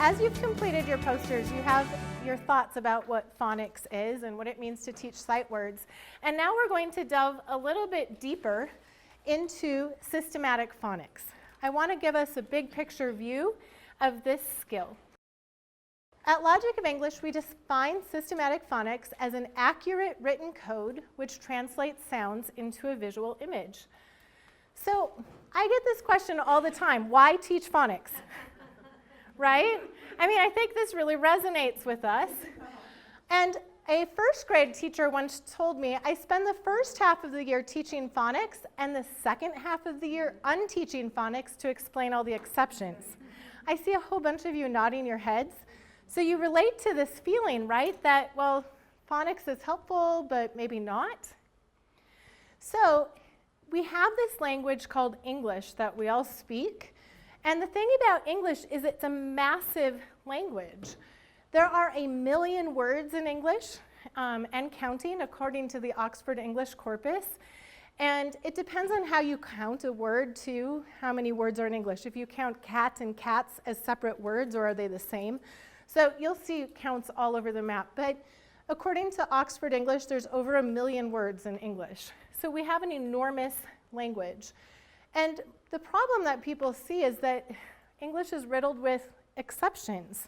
as you've completed your posters, you have your thoughts about what phonics is and what it means to teach sight words. And now we're going to delve a little bit deeper into systematic phonics. I want to give us a big picture view of this skill. At Logic of English, we define systematic phonics as an accurate written code which translates sounds into a visual image. So I get this question all the time, why teach phonics? Right? I mean, I think this really resonates with us. And a first grade teacher once told me, I spend the first half of the year teaching phonics and the second half of the year unteaching phonics to explain all the exceptions. I see a whole bunch of you nodding your heads. So you relate to this feeling, right? That, well, phonics is helpful, but maybe not. So we have this language called English that we all speak. And the thing about English is it's a massive language. There are 1 million words in English and counting, according to the Oxford English Corpus. And it depends on how you count a word, too, how many words are in English. If you count cat and cats as separate words, or are they the same? So you'll see counts all over the map. But according to Oxford English, there's over 1 million words in English. So we have an enormous language. And the problem that people see is that English is riddled with exceptions.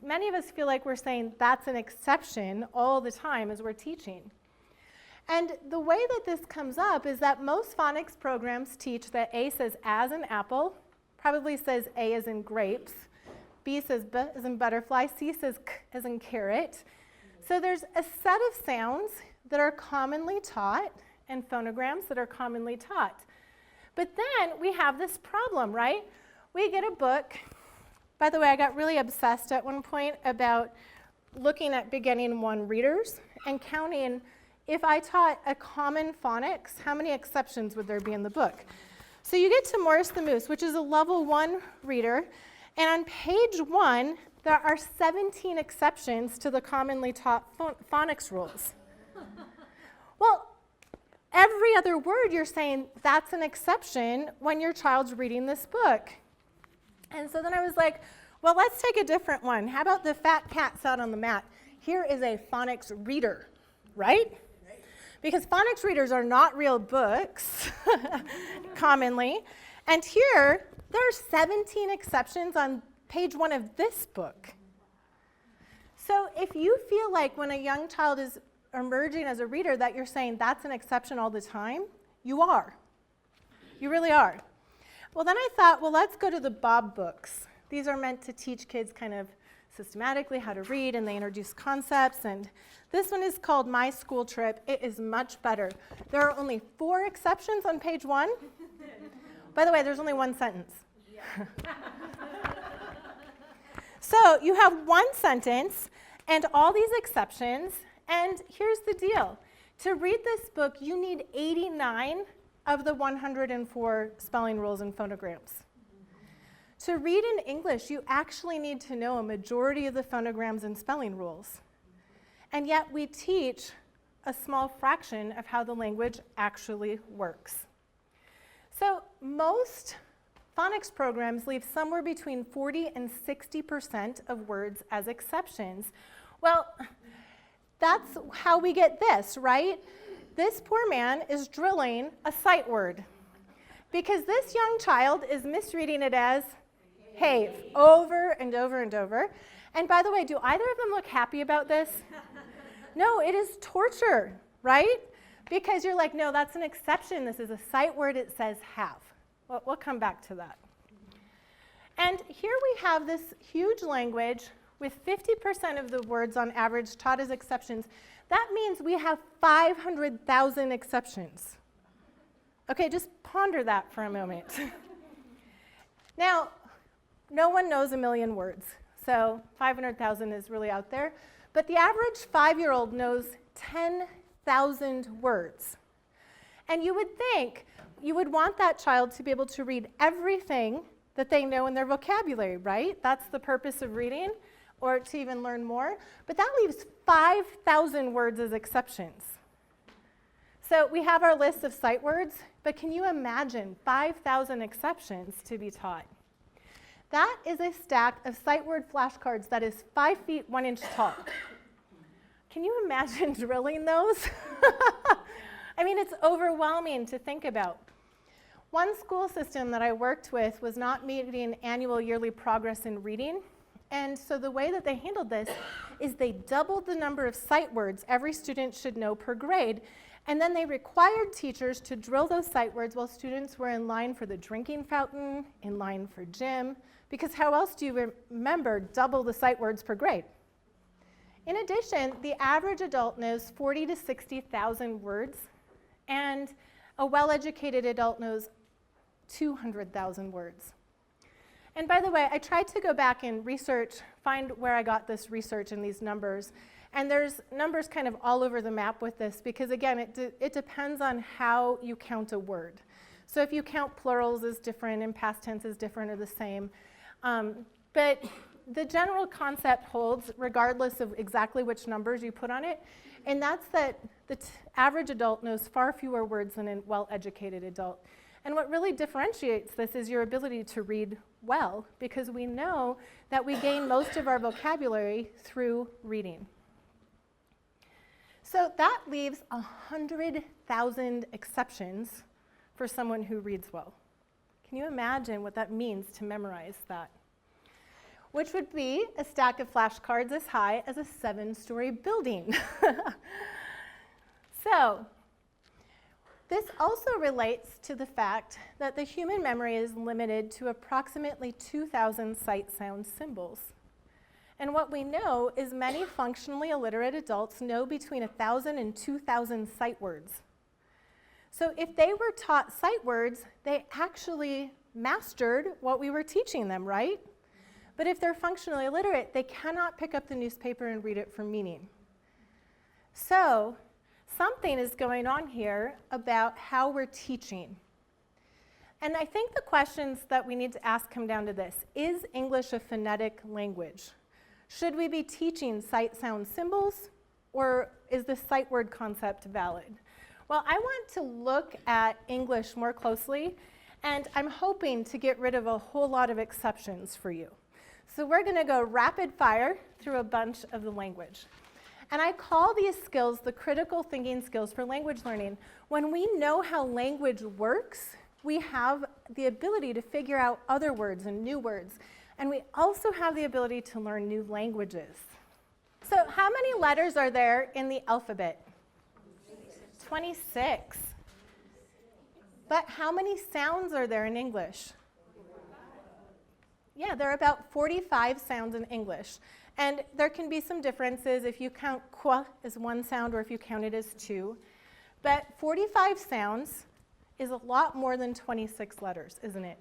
Many of us feel like we're saying that's an exception all the time as we're teaching. And the way that this comes up is that most phonics programs teach that A says as in apple, probably says A as in grapes, B says B as in butterfly, C says K as in carrot. So there's a set of sounds that are commonly taught and phonograms that are commonly taught. But then we have this problem, right? We get a book. By the way, I got really obsessed at one point about looking at beginning 1 readers and counting if I taught a common phonics, how many exceptions would there be in the book? So you get to Morris the Moose, which is a level 1 reader. And on page 1, there are 17 exceptions to the commonly taught phonics rules. Well, every other word you're saying that's an exception when your child's reading this book. And so then I was like, well, let's take a different one. How about the fat cat sat on the mat? Here is a phonics reader, right? Because phonics readers are not real books, commonly. And here, there are 17 exceptions on page 1 of this book. So if you feel like when a young child is emerging as a reader that you're saying that's an exception all the time, you are. You really are. Well, then I thought, well, let's go to the Bob books. These are meant to teach kids kind of systematically how to read, and they introduce concepts. And this one is called My School Trip. It is much better. There are only 4 exceptions on page 1. By the way, there's only 1 sentence. Yeah. So you have 1 sentence and all these exceptions. And here's the deal. To read this book, you need 89 of the 104 spelling rules and phonograms. To read in English, you actually need to know a majority of the phonograms and spelling rules. And yet we teach a small fraction of how the language actually works. So most phonics programs leave somewhere between 40 and 60% of words as exceptions. Well, that's how we get this, right? This poor man is drilling a sight word because this young child is misreading it as have over and over and over. And by the way, do either of them look happy about this? No, it is torture, right? Because you're like, no, that's an exception. This is a sight word. It says have. Well, we'll come back to that. And here we have this huge language with 50% of the words on average taught as exceptions. That means we have 500,000 exceptions. Okay, just ponder that for a moment. Now, no one knows 1 million words, so 500,000 is really out there. But the average 5-year-old knows 10,000 words. And you would think you would want that child to be able to read everything that they know in their vocabulary, right? That's the purpose of reading, or to even learn more. But that leaves 5,000 words as exceptions. So we have our list of sight words, but can you imagine 5,000 exceptions to be taught? That is a stack of sight word flashcards that is 5 feet 1 inch tall. Can you imagine drilling those? I mean, it's overwhelming to think about. One school system that I worked with was not meeting annual yearly progress in reading. And so the way that they handled this is they doubled the number of sight words every student should know per grade. And then they required teachers to drill those sight words while students were in line for the drinking fountain, in line for gym. Because how else do you remember double the sight words per grade? In addition, the average adult knows 40 to 60,000 words, and a well-educated adult knows 200,000 words. And by the way, I tried to go back and find where I got this research and these numbers. And there's numbers kind of all over the map with this because, again, it depends on how you count a word. So if you count plurals as different and past tense is different or the same. But the general concept holds regardless of exactly which numbers you put on it. And that's that the average adult knows far fewer words than a well-educated adult. And what really differentiates this is your ability to read well, because we know that we gain most of our vocabulary through reading. So that leaves 100,000 exceptions for someone who reads well. Can you imagine what that means to memorize that? Which would be a stack of flashcards as high as a 7-story building. So, this also relates to the fact that the human memory is limited to approximately 2,000 sight sound symbols. And what we know is many functionally illiterate adults know between 1,000 and 2,000 sight words. So if they were taught sight words, they actually mastered what we were teaching them, right? But if they're functionally illiterate, they cannot pick up the newspaper and read it for meaning. So something is going on here about how we're teaching. And I think the questions that we need to ask come down to this. Is English a phonetic language? Should we be teaching sight sound symbols, or is the sight word concept valid? Well, I want to look at English more closely, and I'm hoping to get rid of a whole lot of exceptions for you. So we're going to go rapid fire through a bunch of the language. And I call these skills the critical thinking skills for language learning. When we know how language works, we have the ability to figure out other words and new words. And we also have the ability to learn new languages. So how many letters are there in the alphabet? 26. But how many sounds are there in English? Yeah, there are about 45 sounds in English. And there can be some differences if you count qua as one sound or if you count it as two. But 45 sounds is a lot more than 26 letters, isn't it?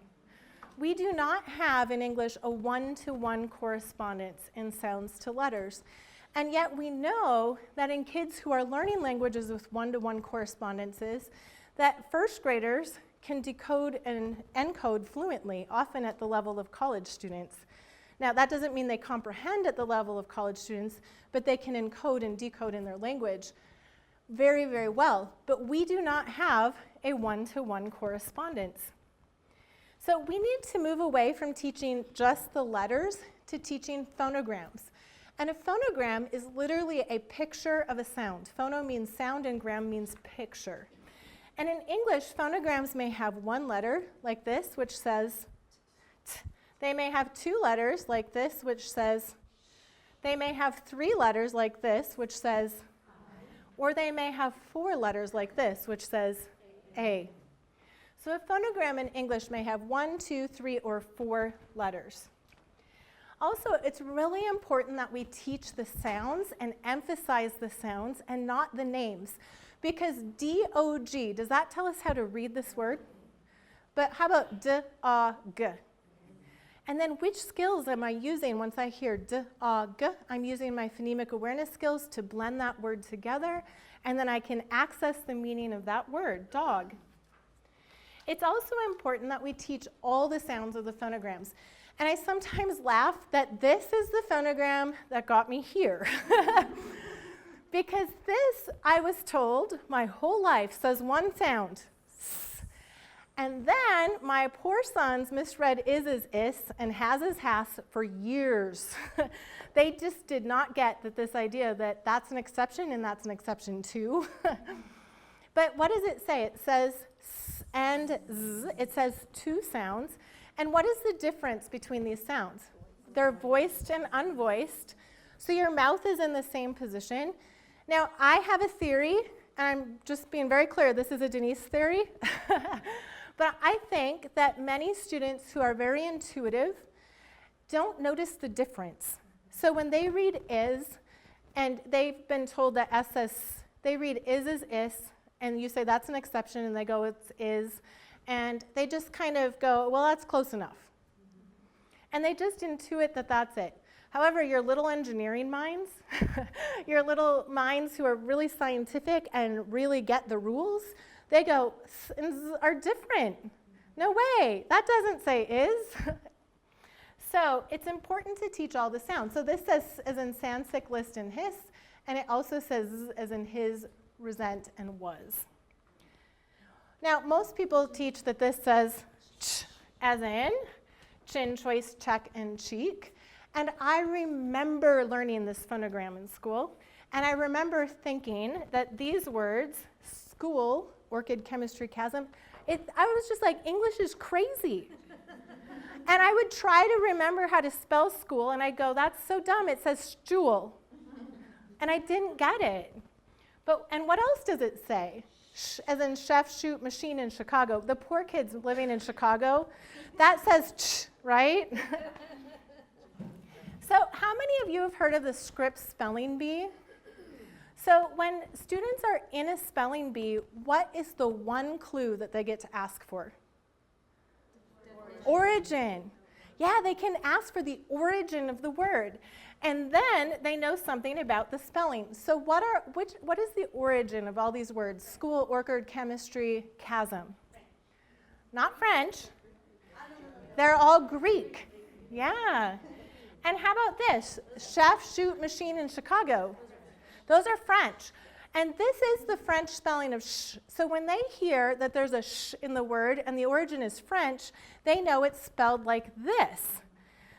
We do not have in English a one-to-one correspondence in sounds to letters. And yet we know that in kids who are learning languages with one-to-one correspondences, that first graders can decode and encode fluently, often at the level of college students. Now, that doesn't mean they comprehend at the level of college students, but they can encode and decode in their language very, very well. But we do not have a one-to-one correspondence. So we need to move away from teaching just the letters to teaching phonograms. And a phonogram is literally a picture of a sound. Phono means sound and gram means picture. And in English, phonograms may have one letter like this, which says t. They may have two letters like this, which says, they may have three letters like this, which says, or they may have four letters like this, which says A. So a phonogram in English may have 1, 2, 3, or 4 letters. Also, it's really important that we teach the sounds and emphasize the sounds and not the names. Because D-O-G, does that tell us how to read this word? But how about D-A-G? And then which skills am I using once I hear D-A-G? I'm using my phonemic awareness skills to blend that word together, and then I can access the meaning of that word, dog. It's also important that we teach all the sounds of the phonograms. And I sometimes laugh that this is the phonogram that got me here. Because this, I was told, my whole life says one sound. And then my poor sons misread is as is and has as has for years. They just did not get that this idea that that's an exception and that's an exception too. But what does it say? It says s and z. It says two sounds. And what is the difference between these sounds? They're voiced and unvoiced. So your mouth is in the same position. Now, I have a theory, and I'm just being very clear, this is a Denise theory. But I think that many students who are very intuitive don't notice the difference. So when they read is, and they've been told that they read is as is, and you say that's an exception, and they go it's is, and they just kind of go, well, that's close enough. And they just intuit that that's it. However, your little engineering minds, your little minds who are really scientific and really get the rules, they go, s and z are different. No way, that doesn't say is. So it's important to teach all the sounds. So this says as in san, sick, list, and hiss, and it also says z as in his, resent, and was. Now, most people teach that this says ch as in chin, choice, check, and cheek. And I remember learning this phonogram in school, and I remember thinking that these words, school, orchid, chemistry, chasm, I was just like, English is crazy. And I would try to remember how to spell school, and I'd go, that's so dumb, it says stool. And I didn't get it. And what else does it say? As in chef, shoot, machine in Chicago. The poor kids living in Chicago, that says ch, right? So how many of you have heard of the script spelling bee? So when students are in a spelling bee, what is the one clue that they get to ask for? Origin. Yeah, they can ask for the origin of the word. And then they know something about the spelling. So what is the origin of all these words? School, orchid, chemistry, chasm. Not French. They're all Greek. Yeah. And how about this? Chef, shoot, machine in Chicago. Those are French. And this is the French spelling of sh. So when they hear that there's a sh in the word and the origin is French, they know it's spelled like this.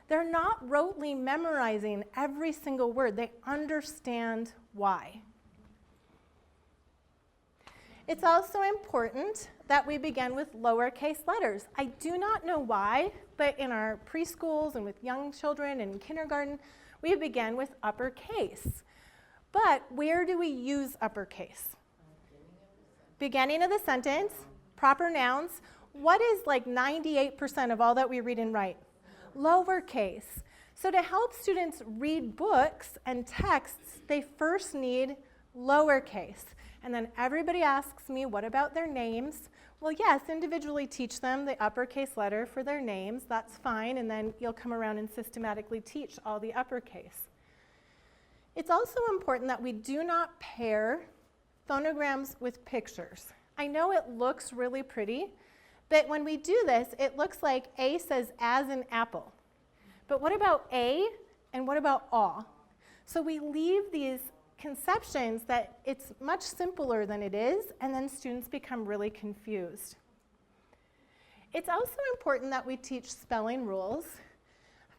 They're not rotely memorizing every single word. They understand why. It's also important that we begin with lowercase letters. I do not know why, but in our preschools and with young children and kindergarten, we begin with uppercase. But where do we use uppercase? Beginning of the sentence, proper nouns. What is like 98% of all that we read and write? Lowercase. So to help students read books and texts, they first need lowercase. And then everybody asks me, what about their names? Well, yes, individually teach them the uppercase letter for their names. That's fine. And then you'll come around and systematically teach all the uppercase. It's also important that we do not pair phonograms with pictures. I know it looks really pretty, but when we do this, it looks like A says as in apple. But what about A and what about aw? So we leave these conceptions that it's much simpler than it is, and then students become really confused. It's also important that we teach spelling rules,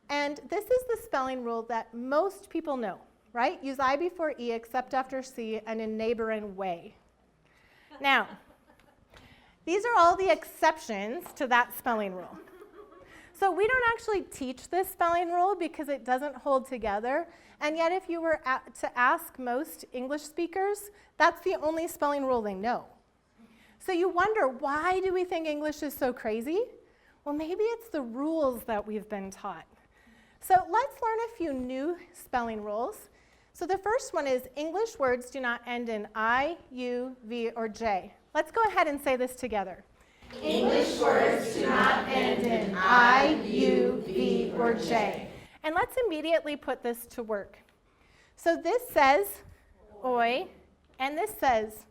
and this is the spelling rule that most people know, right? Use I before E except after C and in neighbor and way. Now, these are all the exceptions to that spelling rule. So we don't actually teach this spelling rule because it doesn't hold together. And yet if you were to ask most English speakers, that's the only spelling rule they know. So you wonder, why do we think English is so crazy? Well, maybe it's the rules that we've been taught. So let's learn a few new spelling rules. So the first one is English words do not end in I, U, V, or J. Let's go ahead and say this together. English words do not end in I, U, V, or J. And let's immediately put this to work. So this says oi, and this says,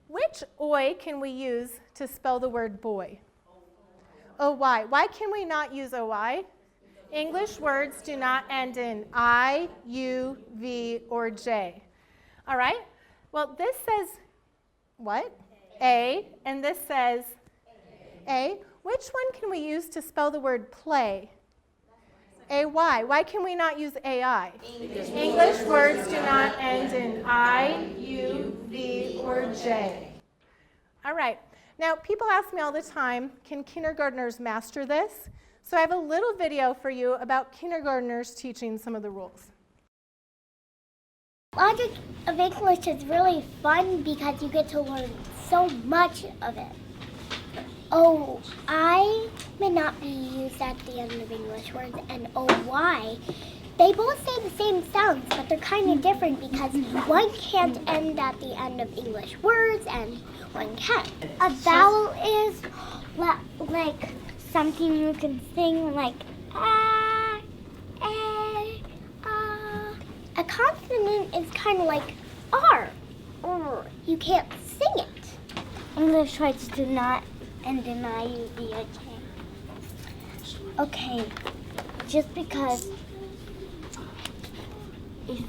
which oi can we use to spell the word boy? O-Y. Why can we not use O-Y? English words do not end in I, U, V, or J. All right? Well, this says what? A, and this says A. Which one can we use to spell the word play? A-Y. Why can we not use A-I? English words do not end in I, U, V, or J. All right. Now, people ask me all the time, can kindergartners master this? So I have a little video for you about kindergartners teaching some of the rules. Logic of English is really fun because you get to learn so much of it. Oh, I may not be used at the end of English words, and oh, why. They both say the same sounds, but they're kind of different because one can't end at the end of English words and one can. A vowel is like something you can sing like ah, eh, ah. A consonant is kind of like R, or you can't sing it. English words do not end in I, U, V, or J. Okay, just because if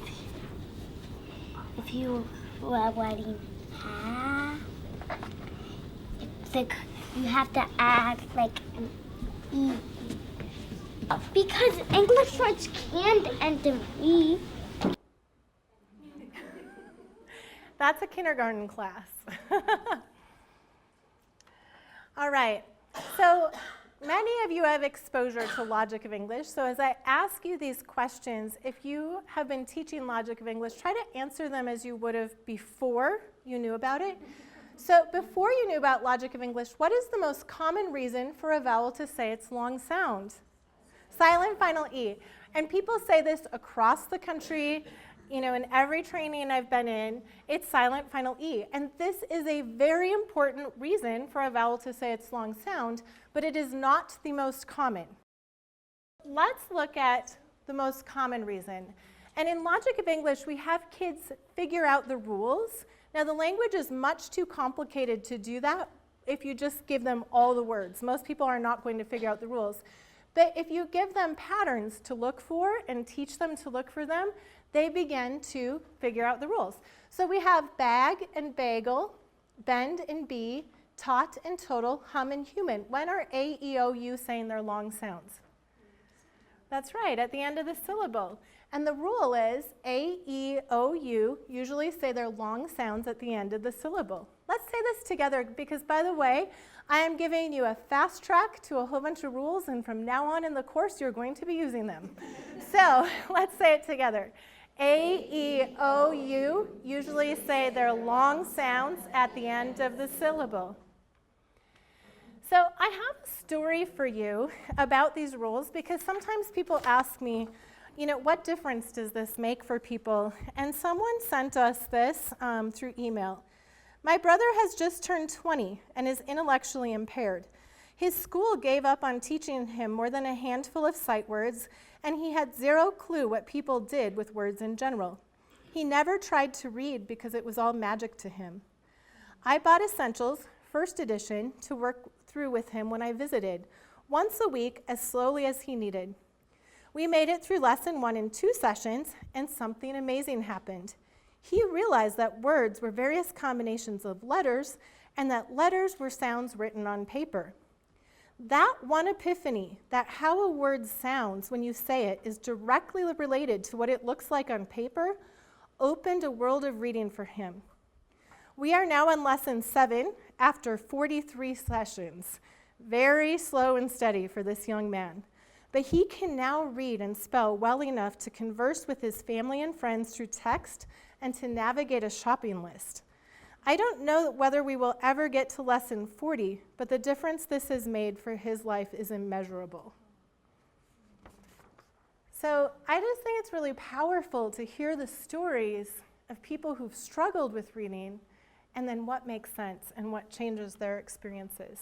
you were writing it's like you have to add like an E. Because English words can't end in E. That's a kindergarten class. All right, so many of you have exposure to logic of English, so as I ask you these questions, if you have been teaching logic of English, try to answer them as you would have before you knew about it. So before you knew about logic of English, what is the most common reason for a vowel to say its long sound? Silent final E. And people say this across the country. You know, in every training I've been in, it's silent final E. And this is a very important reason for a vowel to say its long sound, but it is not the most common. Let's look at the most common reason. And in logic of English, we have kids figure out the rules. Now, the language is much too complicated to do that if you just give them all the words. Most people are not going to figure out the rules. But if you give them patterns to look for and teach them to look for them, they begin to figure out the rules. So we have bag and bagel, bend and bee, tot and total, hum and human. When are A, E, O, U saying their long sounds? That's right, at the end of the syllable. And the rule is A, E, O, U usually say their long sounds at the end of the syllable. Let's say this together because, by the way, I am giving you a fast track to a whole bunch of rules, and from now on in the course, you're going to be using them. So let's say it together. A, E, O, U usually say their long sounds at the end of the syllable. So I have a story for you about these rules because sometimes people ask me, you know, what difference does this make for people? And someone sent us this through email. My brother has just turned 20 and is intellectually impaired. His school gave up on teaching him more than a handful of sight words, and he had zero clue what people did with words in general. He never tried to read because it was all magic to him. I bought Essentials, first edition, to work through with him when I visited, once a week as slowly as he needed. We made it through lesson 1 in 2 sessions, and something amazing happened. He realized that words were various combinations of letters, and that letters were sounds written on paper. That one epiphany, that how a word sounds when you say it is directly related to what it looks like on paper, opened a world of reading for him. We are now on lesson 7 after 43 sessions. Very slow and steady for this young man. But he can now read and spell well enough to converse with his family and friends through text and to navigate a shopping list. I don't know whether we will ever get to lesson 40, but the difference this has made for his life is immeasurable. So I just think it's really powerful to hear the stories of people who've struggled with reading and then what makes sense and what changes their experiences.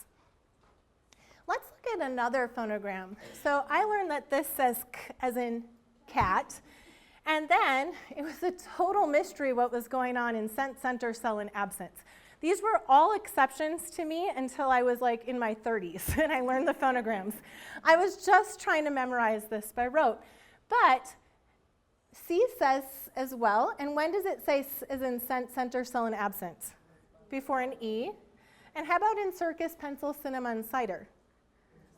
Let's look at another phonogram. So I learned that this says k as in cat, and then it was a total mystery what was going on in sent, center, cell, and absence. These were all exceptions to me until I was like in my 30s and I learned the phonograms. I was just trying to memorize this by rote. But C says as well, and when does it say as in sent, center, cell, and absence? Before an E. And how about in circus, pencil, cinema, and cider?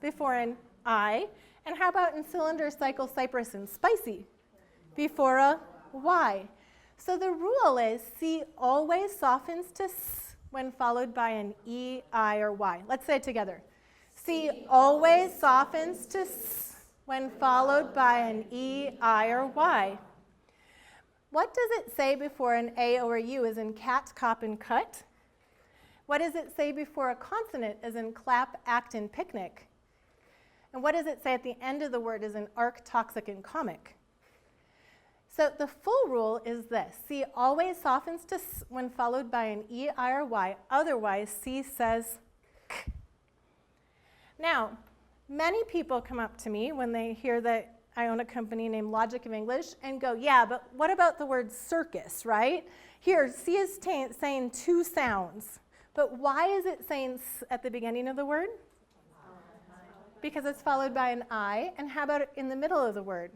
Before an I. And how about in cylinder, cycle, cypress, and spicy? Before a Y. So the rule is C always softens to S when followed by an E, I, or Y. Let's say it together. C always softens to S when followed by an E, I, or Y. What does it say before an A or a U as in cat, cop, and cut? What does it say before a consonant as in clap, act, and picnic? And what does it say at the end of the word as in arc, toxic, and comic? So the full rule is this. C always softens to S when followed by an E, I, or Y. Otherwise, C says K. Now, many people come up to me when they hear that I own a company named Logic of English and go, yeah, but what about the word circus, right? Here, C is saying two sounds. But why is it saying S at the beginning of the word? Because it's followed by an I. And how about in the middle of the word?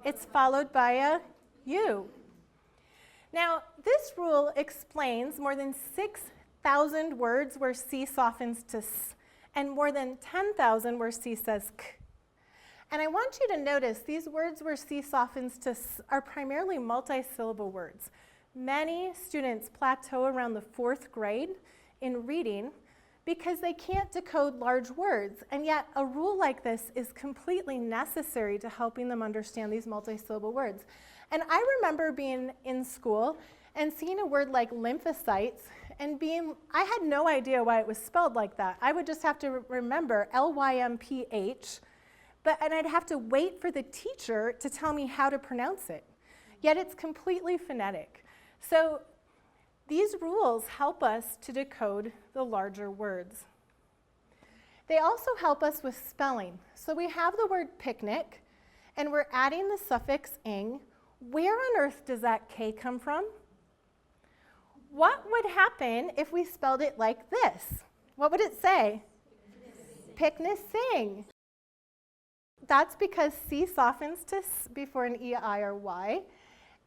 It's followed by a U. Now, this rule explains more than 6,000 words where C softens to S, and more than 10,000 where C says K. And I want you to notice these words where C softens to S are primarily multisyllable words. Many students plateau around the 4th grade in reading because they can't decode large words, and yet a rule like this is completely necessary to helping them understand these multisyllable words. And I remember being in school and seeing a word like lymphocytes and I had no idea why it was spelled like that. I would just have to remember L-Y-M-P-H, and I'd have to wait for the teacher to tell me how to pronounce it. Yet it's completely phonetic. So these rules help us to decode the larger words. They also help us with spelling. So we have the word picnic, and we're adding the suffix ing. Where on earth does that K come from? What would happen if we spelled it like this? What would it say? Picnic-sing. That's because C softens to S before an E, I, or Y.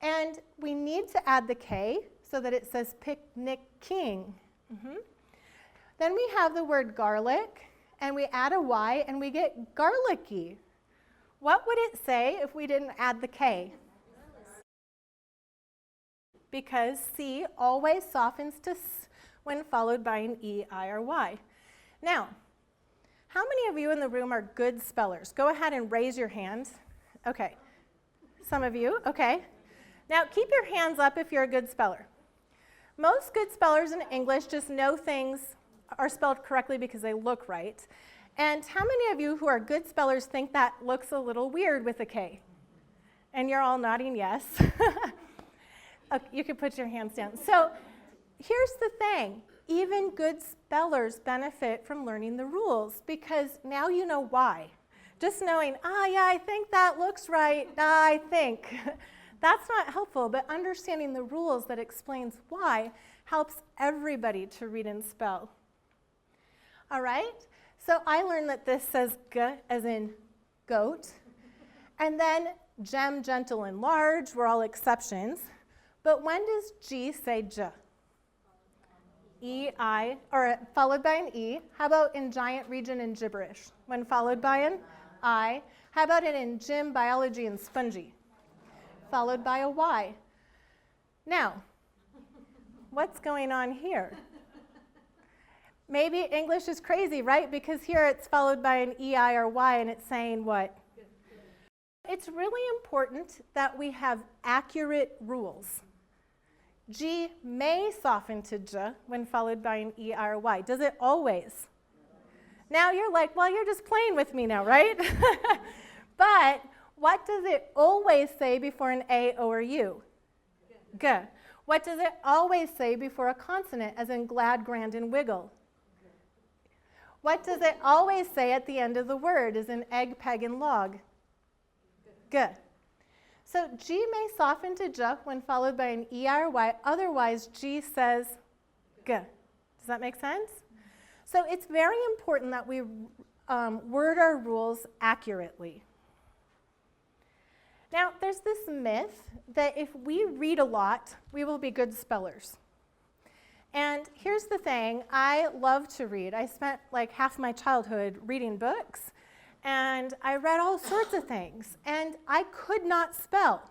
And we need to add the K so that it says picnic-king. Then we have the word garlic, and we add a Y, and we get garlicky. What would it say if we didn't add the K? Because C always softens to S when followed by an E, I, or Y. Now, how many of you in the room are good spellers? Go ahead and raise your hand. Okay. Some of you, okay. Now, keep your hands up if you're a good speller. Most good spellers in English just know things are spelled correctly because they look right. And how many of you who are good spellers think that looks a little weird with a K? And you're all nodding yes. Okay, you can put your hands down. So here's the thing. Even good spellers benefit from learning the rules because now you know why. Just knowing, yeah, I think that looks right, I think. That's not helpful, but understanding the rules that explains why helps everybody to read and spell. All right? So I learned that this says g as in goat. And then gem, gentle, and large were all exceptions. But when does G say j? E, I, or followed by an E. How about in giant, region, and gibberish? When followed by an I. How about it in gym, biology, and spongy? Followed by a Y. Now, what's going on here? Maybe English is crazy, right? Because here it's followed by an E, I, or Y, and it's saying what? It's really important that we have accurate rules. G may soften to J when followed by an E, I, or Y. Does it always? Now you're like, well, you're just playing with me now, right? But what does it always say before an A or U? G. What does it always say before a consonant, as in glad, grand, and wiggle? What does it always say at the end of the word, as in egg, peg, and log? G. So G may soften to J when followed by an E, I, or Y. Otherwise, G says G. Does that make sense? So it's very important that we word our rules accurately. Now, there's this myth that if we read a lot, we will be good spellers. And here's the thing, I love to read. I spent like half my childhood reading books, and I read all sorts of things, and I could not spell.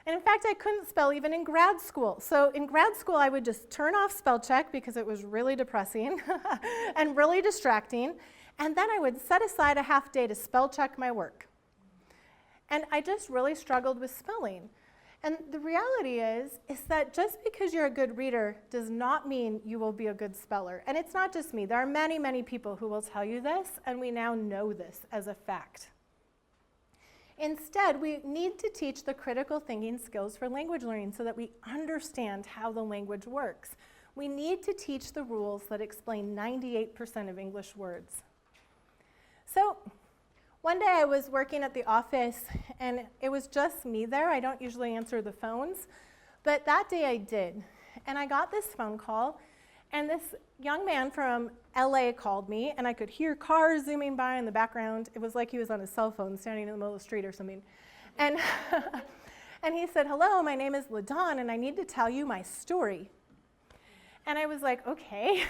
And in fact, I couldn't spell even in grad school. So in grad school, I would just turn off spell check because it was really depressing and really distracting. And then I would set aside a half day to spell check my work. And I just really struggled with spelling. And the reality is that just because you're a good reader does not mean you will be a good speller. And it's not just me. There are many, many people who will tell you this, and we now know this as a fact. Instead, we need to teach the critical thinking skills for language learning so that we understand how the language works. We need to teach the rules that explain 98% of English words. So one day I was working at the office, and it was just me there. I don't usually answer the phones, but that day I did. And I got this phone call, and this young man from LA called me, and I could hear cars zooming by in the background. It was like he was on his cell phone standing in the middle of the street or something. And, and he said, "Hello, my name is LaDawn, and I need to tell you my story." And I was like, "Okay."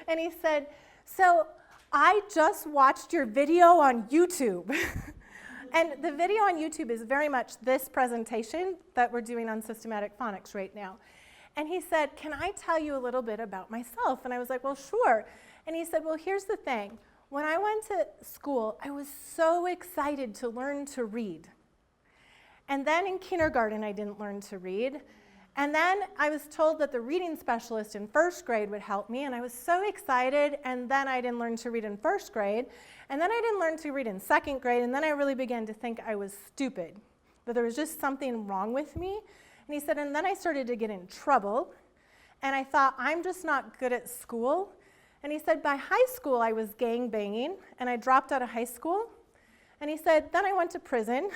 And he said, "So I just watched your video on YouTube." And the video on YouTube is very much this presentation that we're doing on systematic phonics right now. And he said, "Can I tell you a little bit about myself?" And I was like, "Well, sure." And he said, "Well, here's the thing. When I went to school, I was so excited to learn to read. And then in kindergarten, I didn't learn to read. And then I was told that the reading specialist in first grade would help me, and I was so excited, and then I didn't learn to read in first grade, and then I didn't learn to read in second grade, and then I really began to think I was stupid, that there was just something wrong with me." And he said, "And then I started to get in trouble, and I thought, I'm just not good at school." And he said, "By high school, I was gang banging, and I dropped out of high school." And he said, "Then I went to prison."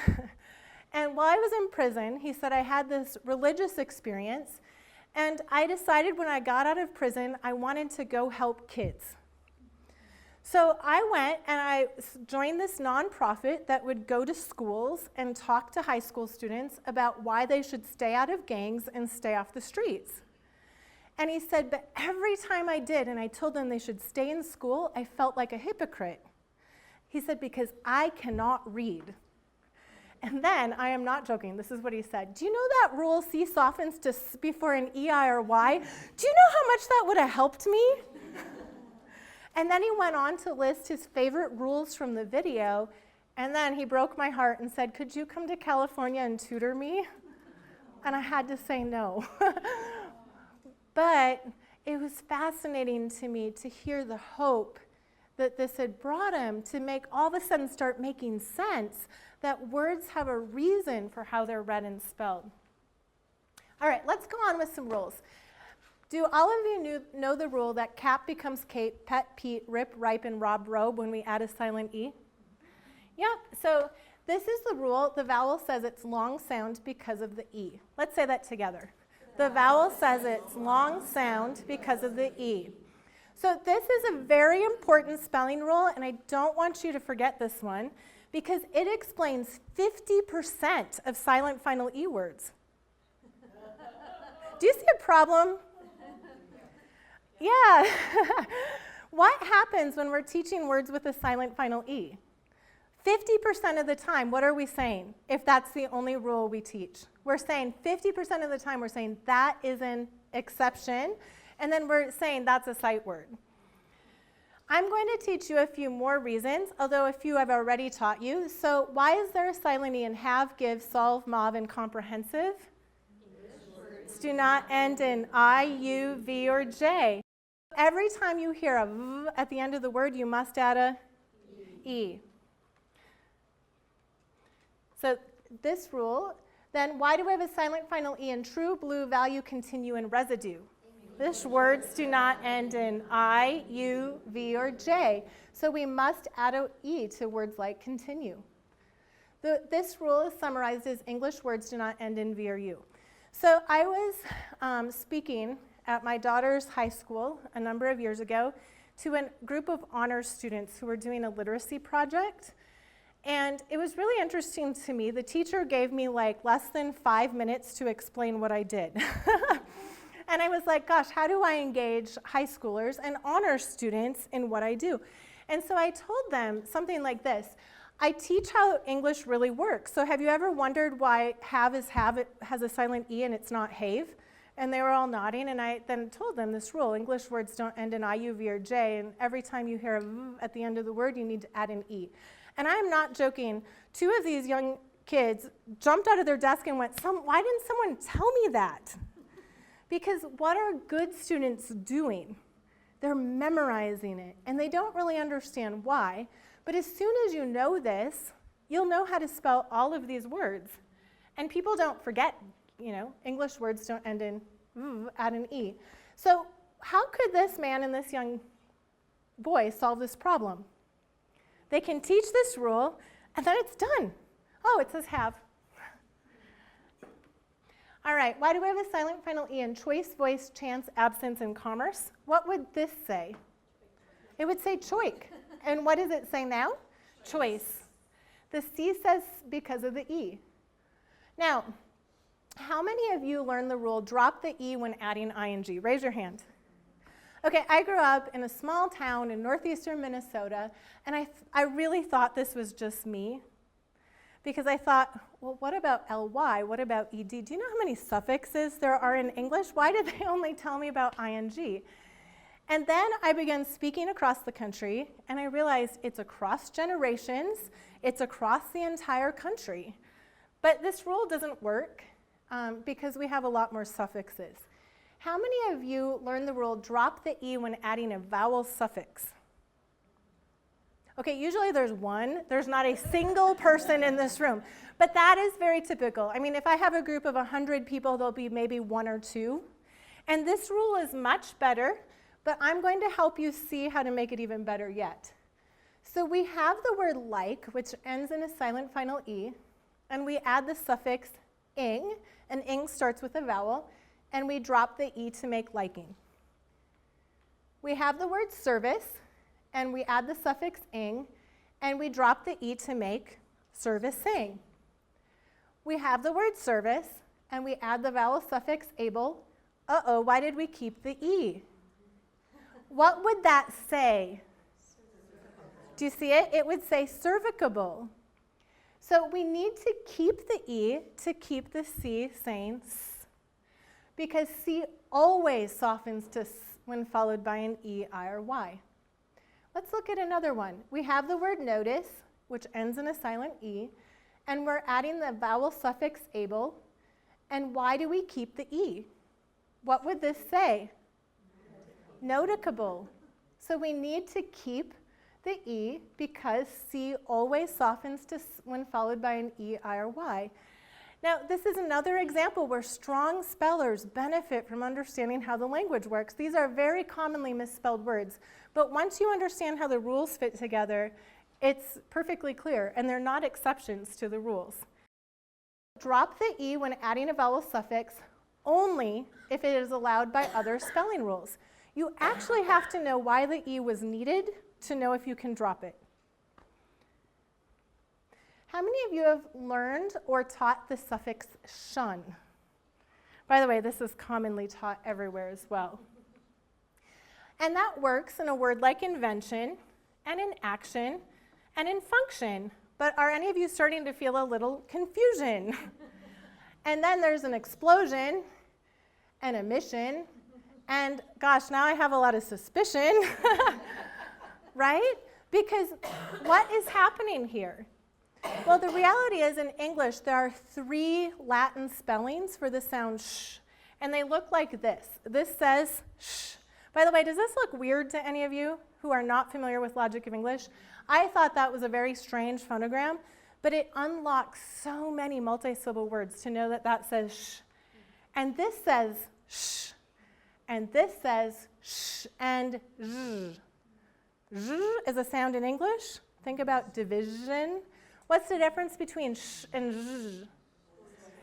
And while I was in prison, he said, I had this religious experience, and I decided when I got out of prison, I wanted to go help kids. So I went and I joined this nonprofit that would go to schools and talk to high school students about why they should stay out of gangs and stay off the streets. And he said, but every time I did and I told them they should stay in school, I felt like a hypocrite. He said, because I cannot read. And then, I am not joking, this is what he said. Do you know that rule C softens to S before an EI or Y? Do you know how much that would have helped me? And then he went on to list his favorite rules from the video, and then he broke my heart and said, could you come to California and tutor me? And I had to say no. But it was fascinating to me to hear the hope that this had brought him to make all of a sudden start making sense that words have a reason for how they're read and spelled. All right, let's go on with some rules. Do all of you know the rule that Cap becomes Cape, Pet, Pete, Rip, Ripe, and Rob, Robe when we add a silent E? Yeah, so this is the rule. The vowel says it's long sound because of the E. Let's say that together. The vowel says it's long sound because of the E. So this is a very important spelling rule, and I don't want you to forget this one, because it explains 50% of silent final E words. Do you see a problem? Yeah. What happens when we're teaching words with a silent final E? 50% of the time, what are we saying if that's the only rule we teach? We're saying 50% of the time we're saying that is an exception, and then we're saying that's a sight word. I'm going to teach you a few more reasons, although a few I've already taught you. So why is there a silent E in have, give, solve, mauve, and comprehensive? Words do not end in I, U, V, or J. Every time you hear a V at the end of the word, you must add a E. So this rule, then why do we have a silent final E in true, blue, value, continue, and residue? English words do not end in I, U, V, or J. So we must add an E to words like continue. This rule is summarized as English words do not end in V or U. So I was speaking at my daughter's high school a number of years ago to a group of honors students who were doing a literacy project. And it was really interesting to me. The teacher gave me like less than 5 minutes to explain what I did. And I was like, gosh, how do I engage high schoolers and honor students in what I do? And so I told them something like this. I teach how English really works. So have you ever wondered why have it has a silent E and it's not have? And they were all nodding, and I then told them this rule. English words don't end in I, U, V, or J, and every time you hear a V at the end of the word, you need to add an E. And I'm not joking. 2 of these young kids jumped out of their desk and went, why didn't someone tell me that? Because what are good students doing? They're memorizing it, and they don't really understand why. But as soon as you know this, you'll know how to spell all of these words. And people don't forget, English words don't end in V, add an E. So how could this man and this young boy solve this problem? They can teach this rule, and then it's done. Oh, it says have. All right, why do we have a silent final E in choice, voice, chance, absence, and commerce? What would this say? It would say choik. And what does it say now? Choice. The C says because of the E. Now, how many of you learned the rule drop the E when adding ing? Raise your hand. Okay, I grew up in a small town in northeastern Minnesota, and I really thought this was just me. Because I thought, well, what about ly? What about ed? Do you know how many suffixes there are in English? Why did they only tell me about ing? And then I began speaking across the country, and I realized it's across generations, it's across the entire country. But this rule doesn't work because we have a lot more suffixes. How many of you learned the rule drop the E when adding a vowel suffix? Okay, usually there's one. There's not a single person in this room. But that is very typical. I mean, if I have a group of 100 people, there'll be maybe 1 or 2. And this rule is much better, but I'm going to help you see how to make it even better yet. So we have the word like, which ends in a silent final E, and we add the suffix ing, and ing starts with a vowel, and we drop the E to make liking. We have the word service, and we add the suffix ing, and we drop the E to make servicing. We have the word service, and we add the vowel suffix able. Uh-oh, why did we keep the E? What would that say? Do you see it? It would say cervicable. So we need to keep the E to keep the C saying S, because C always softens to S when followed by an E, I, or Y. Let's look at another one. We have the word notice, which ends in a silent E, and we're adding the vowel suffix able. And why do we keep the E? What would this say? Noticable. So we need to keep the E because C always softens to S when followed by an E, I, or Y. Now, this is another example where strong spellers benefit from understanding how the language works. These are very commonly misspelled words, but once you understand how the rules fit together, it's perfectly clear, and they're not exceptions to the rules. Drop the E when adding a vowel suffix only if it is allowed by other spelling rules. You actually have to know why the E was needed to know if you can drop it. How many of you have learned or taught the suffix shun? By the way, this is commonly taught everywhere as well. And that works in a word like invention, and in action, and in function. But are any of you starting to feel a little confusion? And then there's an explosion, and a mission, and gosh, now I have a lot of suspicion, right? Because what is happening here? Well, the reality is in English, there are 3 Latin spellings for the sound sh, and they look like this. This says sh. By the way, does this look weird to any of you who are not familiar with logic of English? I thought that was a very strange phonogram, but it unlocks so many multi-syllable words to know that that says sh. And this says sh, and this says sh, and zh. Zh is a sound in English. Think about division. What's the difference between sh and zh?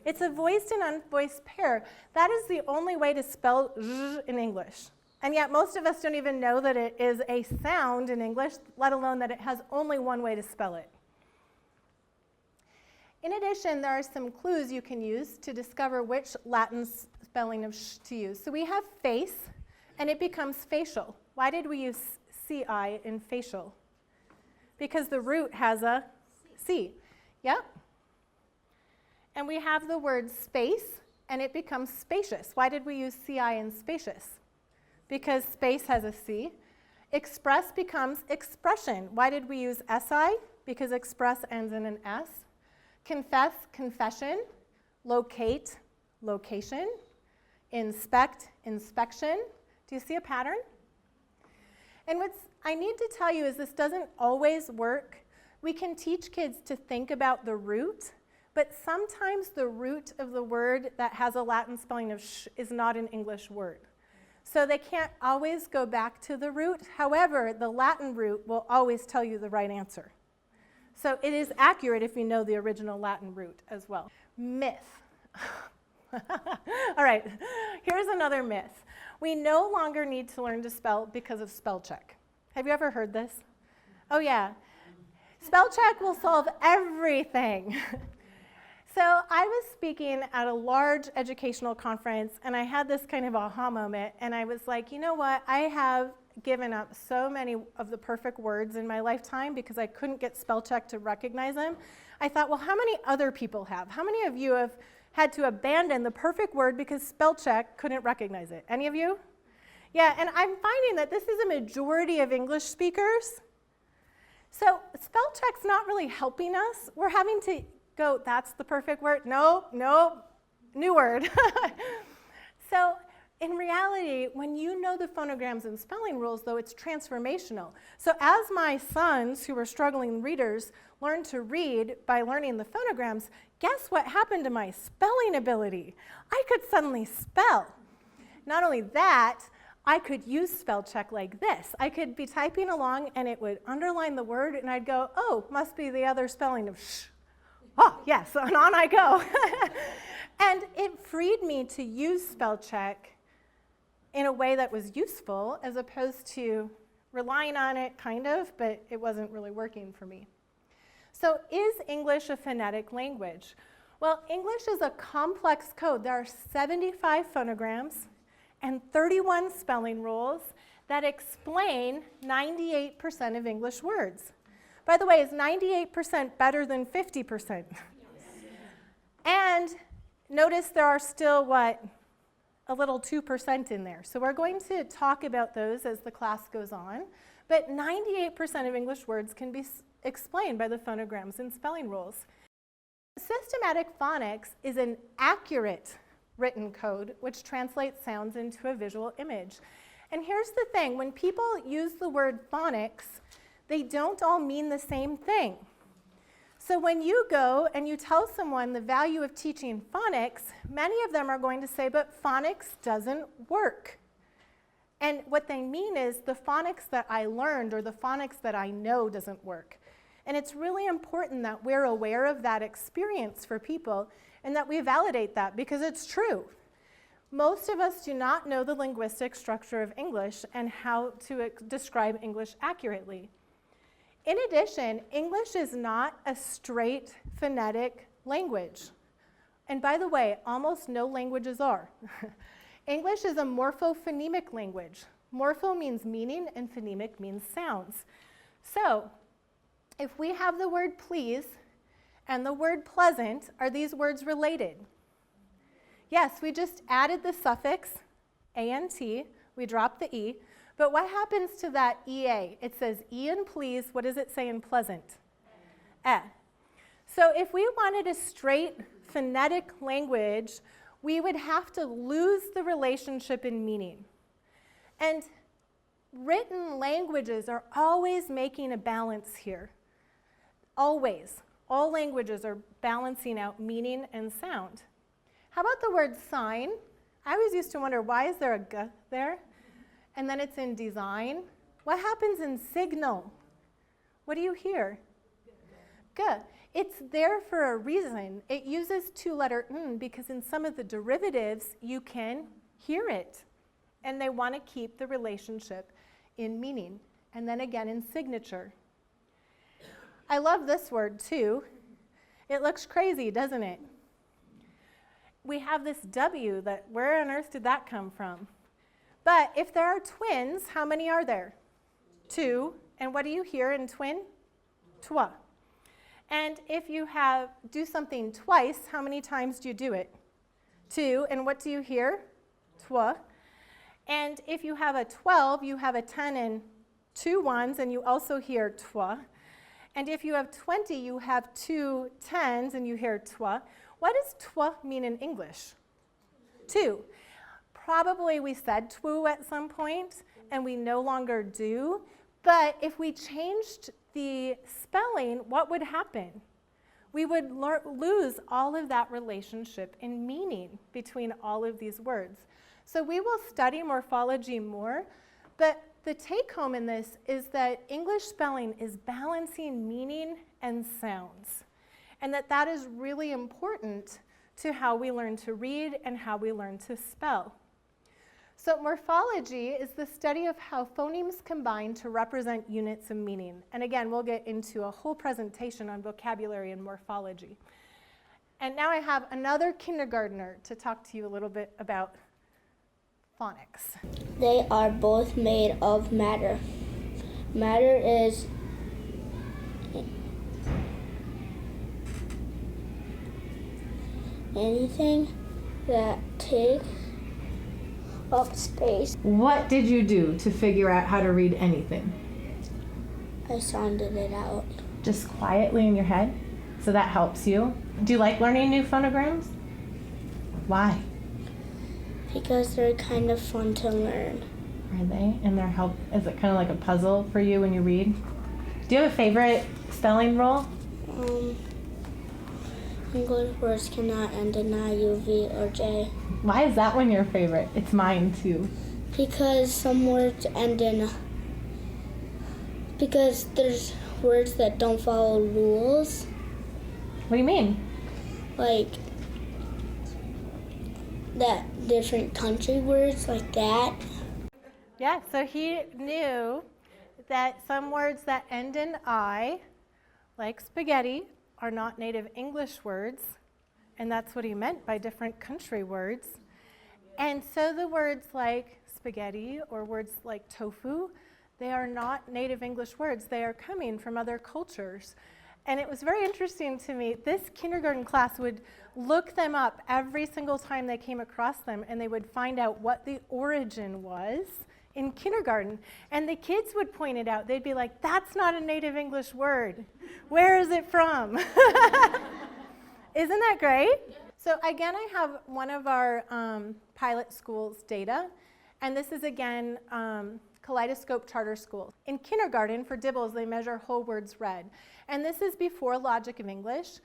It's a voiced and unvoiced pair. That is the only way to spell zh in English. And yet most of us don't even know that it is a sound in English, let alone that it has only one way to spell it. In addition, there are some clues you can use to discover which Latin spelling of sh to use. So we have face, and it becomes facial. Why did we use ci in facial? Because the root has a c. Yep. And we have the word space, and it becomes spacious. Why did we use ci in spacious? Because space has a c. Express becomes expression. Why did we use si? Because express ends in an s. Confess, confession. Locate, location. Inspect, inspection. Do you see a pattern? And what I need to tell you is this doesn't always work. We can teach kids to think about the root, but sometimes the root of the word that has a Latin spelling of sh is not an English word. So they can't always go back to the root. However, the Latin root will always tell you the right answer. So it is accurate if you know the original Latin root as well. Myth. All right, here's another myth. We no longer need to learn to spell because of spell check. Have you ever heard this? Oh yeah. Spell check will solve everything. So I was speaking at a large educational conference, and I had this kind of aha moment, and I was like, you know what? I have given up so many of the perfect words in my lifetime because I couldn't get spell check to recognize them. I thought, well, how many other people have? How many of you have had to abandon the perfect word because spell check couldn't recognize it? Any of you? Yeah, and I'm finding that this is a majority of English speakers. So spell check's not really helping us. We're having to go, that's the perfect word. No, new word. So in reality, when you know the phonograms and spelling rules, though, it's transformational. So as my sons, who were struggling readers, learned to read by learning the phonograms, guess what happened to my spelling ability? I could suddenly spell. Not only that, I could use spell check like this. I could be typing along, and it would underline the word, and I'd go, oh, must be the other spelling of sh. Oh, yes, and on I go. And it freed me to use spell check in a way that was useful as opposed to relying on it, kind of, but it wasn't really working for me. So is English a phonetic language? Well, English is a complex code. There are 75 phonograms and 31 spelling rules that explain 98% of English words. By the way, is 98% better than 50%? Yes. And notice there are still, what, a little 2% in there. So we're going to talk about those as the class goes on. But 98% of English words can be explained by the phonograms and spelling rules. Systematic phonics is an accurate written code which translates sounds into a visual image. And here's the thing, when people use the word phonics, they don't all mean the same thing. So when you go and you tell someone the value of teaching phonics, many of them are going to say, but phonics doesn't work. And what they mean is the phonics that I learned or the phonics that I know doesn't work. And it's really important that we're aware of that experience for people and that we validate that because it's true. Most of us do not know the linguistic structure of English and how to describe English accurately. In addition, English is not a straight phonetic language. And by the way, almost no languages are. English is a morphophonemic language. Morpho means meaning and phonemic means sounds. So if we have the word please and the word pleasant, are these words related? Yes, we just added the suffix ant, we dropped the e, but what happens to that ea? It says e in please, what does it say in pleasant? So if we wanted a straight phonetic language, we would have to lose the relationship in meaning. And written languages are always making a balance here. Always. All languages are balancing out meaning and sound. How about the word sign? I always used to wonder, why is there a g there? And then it's in design. What happens in signal? What do you hear? G. It's there for a reason. It uses two-letter n because in some of the derivatives, you can hear it. And they want to keep the relationship in meaning. And then again in signature. I love this word too. It looks crazy, doesn't it? We have this W that, where on earth did that come from? But if there are twins, how many are there? 2. And what do you hear in twin? Twa. And if you do something twice, how many times do you do it? 2. And what do you hear? Twa. And if you have a 12, you have a 10 and 2 ones, and you also hear twa. And if you have 20, you have 2 10s, and you hear twa. What does twa mean in English? 2. Probably we said twu at some point, and we no longer do. But if we changed the spelling, what would happen? We would lose all of that relationship in meaning between all of these words. So we will study morphology more, but the take home in this is that English spelling is balancing meaning and sounds, and that is really important to how we learn to read and how we learn to spell. So morphology is the study of how phonemes combine to represent units of meaning. And again, we'll get into a whole presentation on vocabulary and morphology. And now I have another kindergartner to talk to you a little bit about phonics. They are both made of matter. Matter is anything that takes up space. What did you do to figure out how to read anything? I sounded it out. Just quietly in your head? So that helps you. Do you like learning new phonograms? Why? Because they're kind of fun to learn. Are they? And is it kind of like a puzzle for you when you read? Do you have a favorite spelling rule? English words cannot end in I, U, V, or J. Why is that one your favorite? It's mine too. Because some words end in, because there's words that don't follow rules. What do you mean? Like that different country words like that. Yeah, so he knew that some words that end in I, like spaghetti, are not native English words, and that's what he meant by different country words. And so the words like spaghetti or words like tofu, they are not native English words. They are coming from other cultures. And it was very interesting to me. This kindergarten class would look them up every single time they came across them, and they would find out what the origin was in kindergarten. And the kids would point it out. They'd be like, that's not a native English word. Where is it from? Isn't that great? So again, I have one of our pilot schools data. And this is again Kaleidoscope Charter School. In kindergarten, for Dibbles, they measure whole words read. And this is before Logic of English.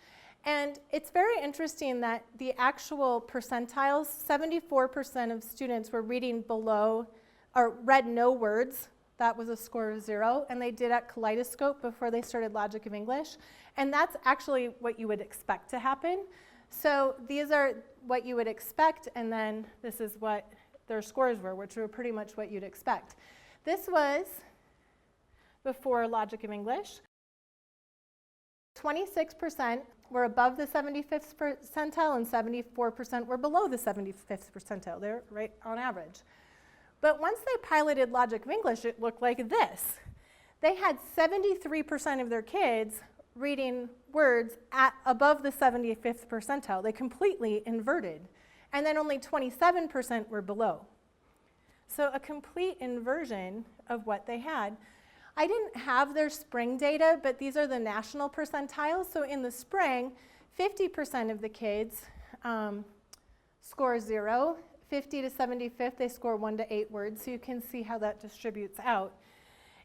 And it's very interesting that the actual percentiles, 74% of students were reading below, or read no words. That was a score of 0. And they did at Kaleidoscope before they started Logic of English. And that's actually what you would expect to happen. So these are what you would expect, and then this is what their scores were, which were pretty much what you'd expect. This was before Logic of English. 26% were above the 75th percentile, and 74% were below the 75th percentile. They're right on average. But once they piloted Logic of English, it looked like this. They had 73% of their kids reading words at above the 75th percentile. They completely inverted. And then only 27% were below. So a complete inversion of what they had. I didn't have their spring data, but these are the national percentiles. So in the spring, 50% of the kids score 0. 50 to 75th, they score 1 to 8 words. So you can see how that distributes out.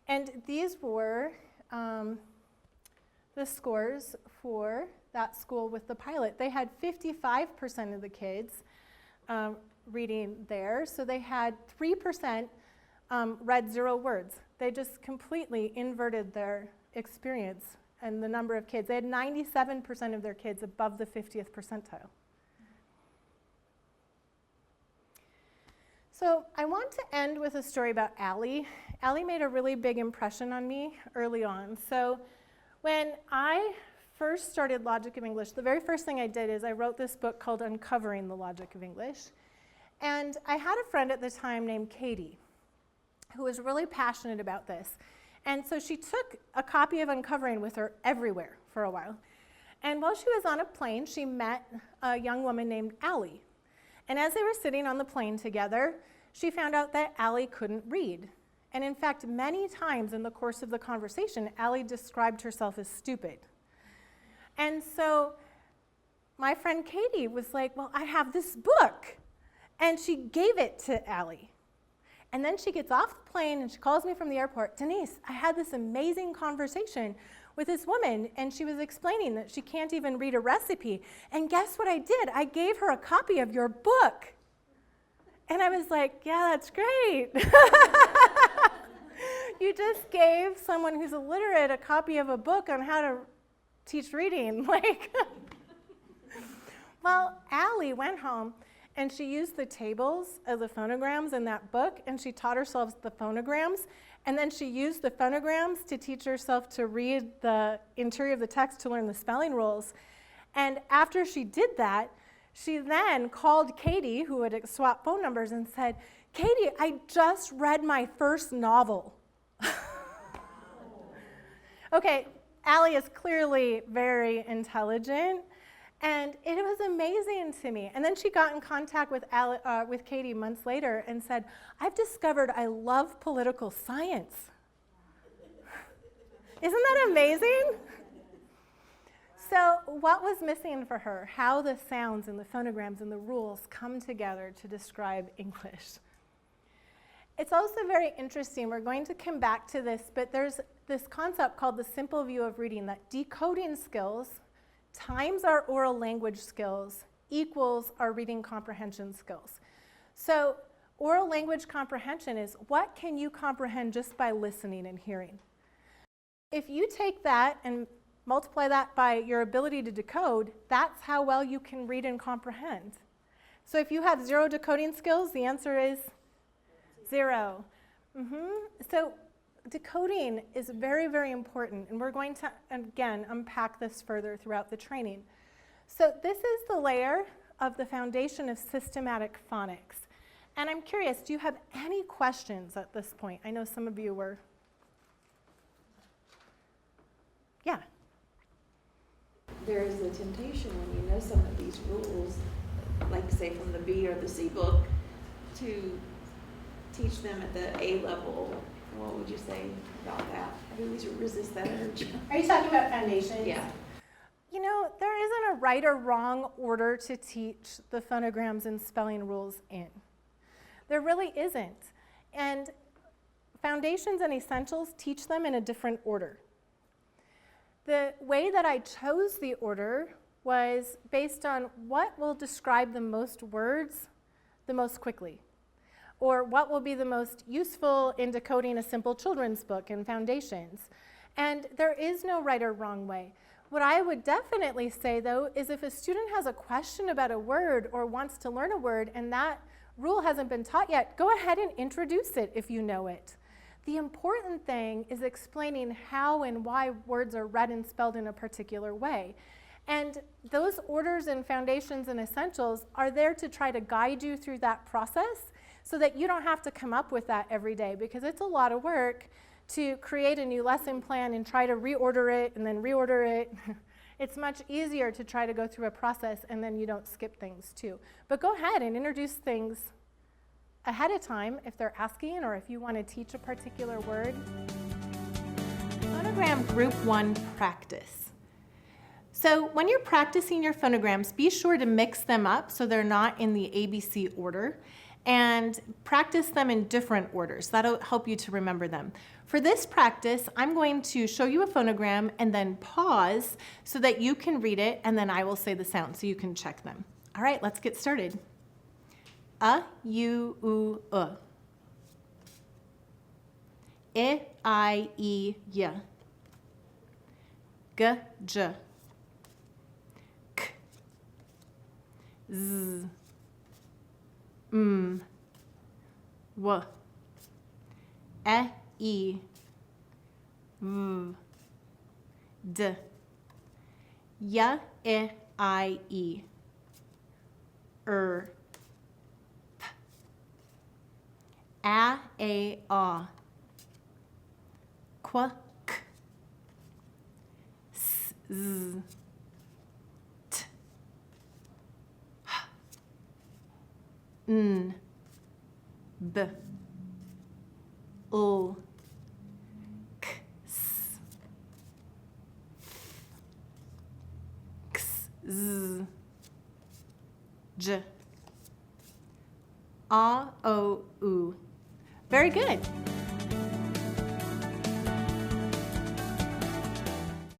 And these were the scores for that school with the pilot. They had 55% of the kids reading there. So they had 3% read 0 words. They just completely inverted their experience and the number of kids. They had 97% of their kids above the 50th percentile. So I want to end with a story about Allie. Allie made a really big impression on me early on. So when I first started Logic of English, the very first thing I did is I wrote this book called Uncovering the Logic of English. And I had a friend at the time named Katie who was really passionate about this. And so she took a copy of Uncovering with her everywhere for a while. And while she was on a plane, she met a young woman named Allie. And as they were sitting on the plane together, she found out that Allie couldn't read. And in fact, many times in the course of the conversation, Allie described herself as stupid. And so my friend Katie was like, well, I have this book. And she gave it to Allie. And then she gets off the plane and she calls me from the airport, Denise, I had this amazing conversation with this woman, and she was explaining that she can't even read a recipe. And guess what I did? I gave her a copy of your book. And I was like, yeah, that's great. You just gave someone who's illiterate a copy of a book on how to teach reading. Well, Allie went home and she used the tables of the phonograms in that book, and she taught herself the phonograms, and then she used the phonograms to teach herself to read the interior of the text to learn the spelling rules. And after she did that, she then called Katie, who had swapped phone numbers, and said, Katie, I just read my first novel. Okay, Allie is clearly very intelligent. And it was amazing to me. And then she got in contact with Katie months later and said, I've discovered I love political science. Isn't that amazing? So what was missing for her? How the sounds and the phonograms and the rules come together to describe English. It's also very interesting. We're going to come back to this, but there's this concept called the simple view of reading, that decoding skills times our oral language skills equals our reading comprehension skills. So oral language comprehension is what can you comprehend just by listening and hearing. If you take that and multiply that by your ability to decode, that's how well you can read and comprehend. So if you have 0 decoding skills, the answer is 0. So decoding is very, very important, and we're going to, again, unpack this further throughout the training. So this is the layer of the foundation of systematic phonics. And I'm curious, do you have any questions at this point? I know some of you were. Yeah. There is a temptation when you know some of these rules, like say from the B or the C book, to teach them at the A level. What would you say about that? How do we resist that urge? Are you talking about foundations? Yeah. You know, there isn't a right or wrong order to teach the phonograms and spelling rules in. There really isn't. And foundations and essentials teach them in a different order. The way that I chose the order was based on what will describe the most words the most quickly, or what will be the most useful in decoding a simple children's book in foundations. And there is no right or wrong way. What I would definitely say, though, is if a student has a question about a word or wants to learn a word and that rule hasn't been taught yet, go ahead and introduce it if you know it. The important thing is explaining how and why words are read and spelled in a particular way. And those orders and foundations and essentials are there to try to guide you through that process so that you don't have to come up with that every day, because it's a lot of work to create a new lesson plan and try to reorder it and then reorder it. It's much easier to try to go through a process and then you don't skip things too. But go ahead and introduce things ahead of time if they're asking or if you want to teach a particular word. Phonogram Group 1 practice. So when you're practicing your phonograms, be sure to mix them up so they're not in the ABC order, and practice them in different orders. That'll help you to remember them. For this practice, I'm going to show you a phonogram and then pause so that you can read it, and then I will say the sound so you can check them. All right, let's get started. A, U, U, I, E, Y. G, J. K, Z. W, E, V, D, Y, I, E. P. A, Qu, K. Z, T. N, B. O, K, S. X, Z. J. A, O, U. Very good.